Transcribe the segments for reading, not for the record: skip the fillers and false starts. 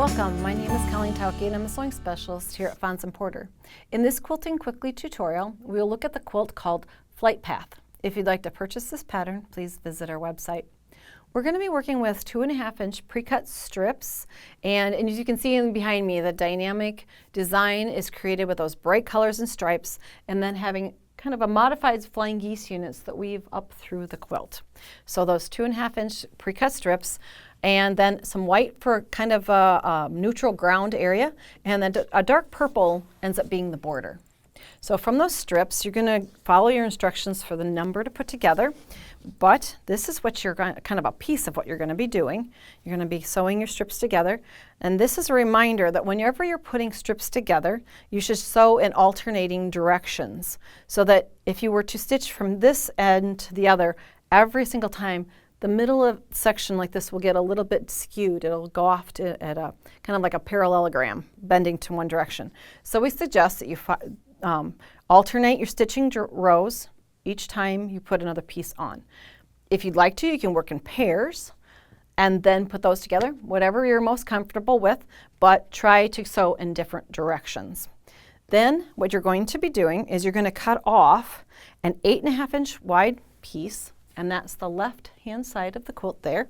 Welcome, my name is Colleen Tauke and I'm a sewing specialist here at Fons Porter. In this Quilting Quickly tutorial, we will look at the quilt called Flight Path. If you'd like to purchase this pattern, please visit our website. We're going to be working with 2.5-inch pre-cut strips, and as you can see behind me, the dynamic design is created with those bright colors and stripes, and then having kind of a modified flying geese units that weave up through the quilt. So those 2.5-inch pre-cut strips, and then some white for kind of a neutral ground area, and then a dark purple ends up being the border. So from those strips, you're going to follow your instructions for the number to put together, but this is what you're going, kind of a piece of what you're going to be doing. You're going to be sewing your strips together, and this is a reminder that whenever you're putting strips together, you should sew in alternating directions, so that if you were to stitch from this end to the other every single time, the middle of section like this will get a little bit skewed. It'll go off to at a kind of like a parallelogram, bending to one direction. So we suggest that you alternate your stitching rows each time you put another piece on. If you'd like to, you can work in pairs and then put those together, whatever you're most comfortable with, but try to sew in different directions. Then what you're going to be doing is you're going to cut off an 8.5-inch wide piece, and that's the left hand side of the quilt there.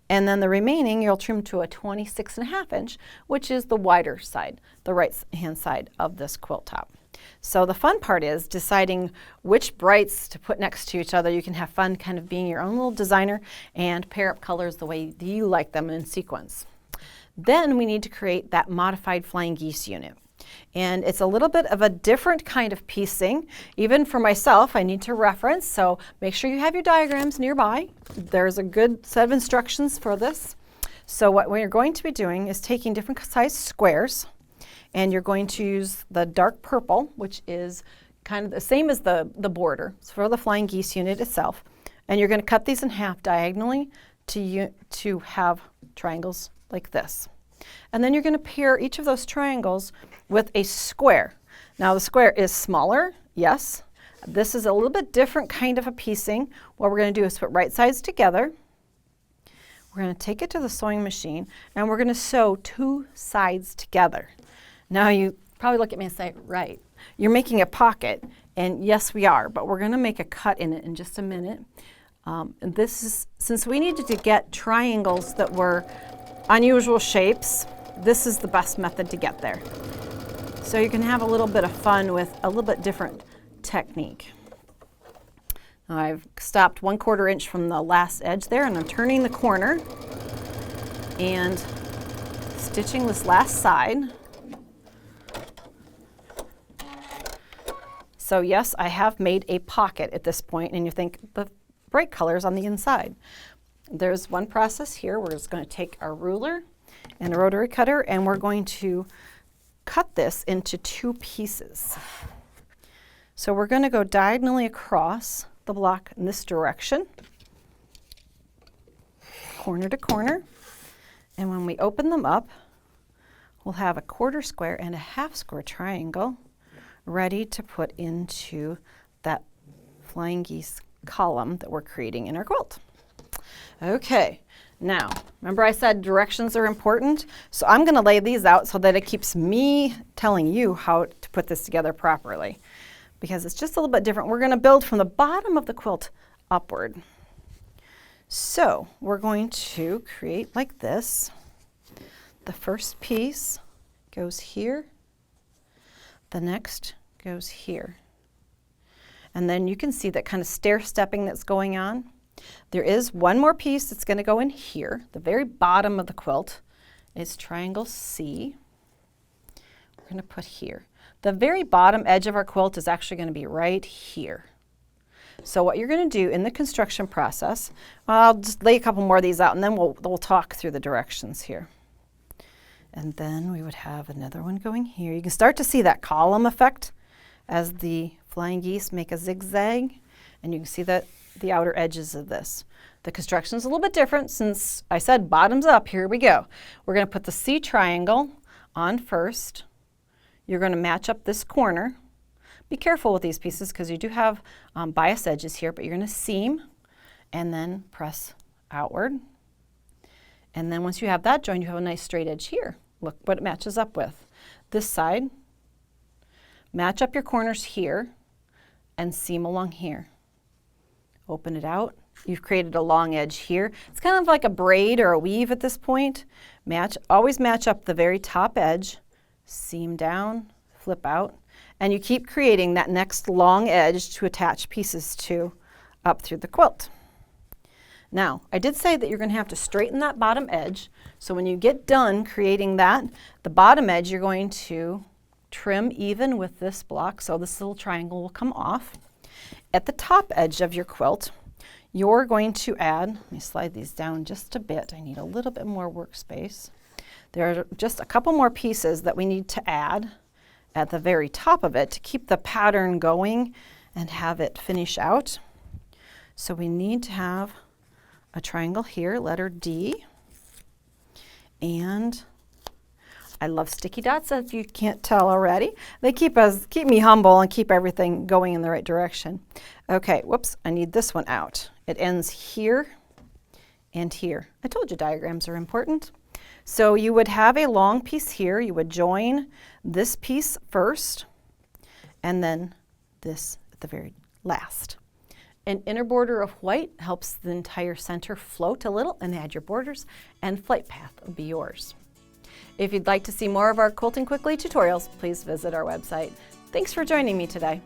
And then the remaining you'll trim to a 26.5-inch, which is the wider side, the right hand side of this quilt top. So the fun part is deciding which brights to put next to each other. You can have fun kind of being your own little designer and pair up colors the way you like them in sequence. Then we need to create that modified flying geese unit. And it's a little bit of a different kind of piecing. Even for myself, I need to reference, so make sure you have your diagrams nearby. There's a good set of instructions for this. So what we're going to be doing is taking different size squares, and you're going to use the dark purple, which is kind of the same as the border for the flying geese unit itself. And you're going to cut these in half diagonally to have triangles like this. And then you're going to pair each of those triangles with a square. Now the square is smaller, yes. This is a little bit different kind of a piecing. What we're going to do is put right sides together. We're going to take it to the sewing machine and we're going to sew two sides together. Now you probably look at me and say, right, you're making a pocket, and yes we are, but we're going to make a cut in it in just a minute. And this is, since we needed to get triangles that were unusual shapes, this is the best method to get there. So you can have a little bit of fun with a little bit different technique. Now I've stopped 1/4 inch from the last edge there, and I'm turning the corner and stitching this last side. So yes, I have made a pocket at this point, and you think the bright colors on the inside. There's one process here. We're just going to take our ruler and a rotary cutter, and we're going to cut this into two pieces. So we're going to go diagonally across the block in this direction, corner to corner, and when we open them up, we'll have a 1/4 square and a 1/2 square triangle ready to put into that flying geese column that we're creating in our quilt. Okay, now remember I said directions are important, so I'm going to lay these out so that it keeps me telling you how to put this together properly, because it's just a little bit different. We're going to build from the bottom of the quilt upward. So we're going to create like this. The first piece goes here, the next goes here. And then you can see that kind of stair-stepping that's going on. There is one more piece that's going to go in here. The very bottom of the quilt is triangle C. We're going to put here. The very bottom edge of our quilt is actually going to be right here. So what you're going to do in the construction process, I'll just lay a couple more of these out and then we'll talk through the directions here. And then we would have another one going here. You can start to see that column effect as the flying geese make a zigzag, and you can see that the outer edges of this. The construction is a little bit different since I said bottoms up. Here we go. We're going to put the C triangle on first. You're going to match up this corner. Be careful with these pieces because you do have bias edges here, but you're going to seam and then press outward. And then once you have that joined, you have a nice straight edge here. look what it matches up with. This side, match up your corners here and seam along here. Open it out. You've created a long edge here. It's kind of like a braid or a weave at this point. Always match up the very top edge, seam down, flip out, and you keep creating that next long edge to attach pieces to up through the quilt. Now, I did say that you're going to have to straighten that bottom edge, so when you get done creating that, the bottom edge you're going to trim even with this block, so this little triangle will come off. At the top edge of your quilt, you're going to add, let me slide these down just a bit, I need a little bit more workspace. There are just a couple more pieces that we need to add at the very top of it to keep the pattern going and have it finish out. So we need to have a triangle here, letter D, and I love sticky dots, if you can't tell already. They keep me humble and keep everything going in the right direction. Okay, whoops, I need this one out. It ends here and here. I told you diagrams are important. So you would have a long piece here. You would join this piece first and then this at the very last. An inner border of white helps the entire center float a little and add your borders, and flight path will be yours. If you'd like to see more of our Quilting Quickly tutorials, please visit our website. Thanks for joining me today.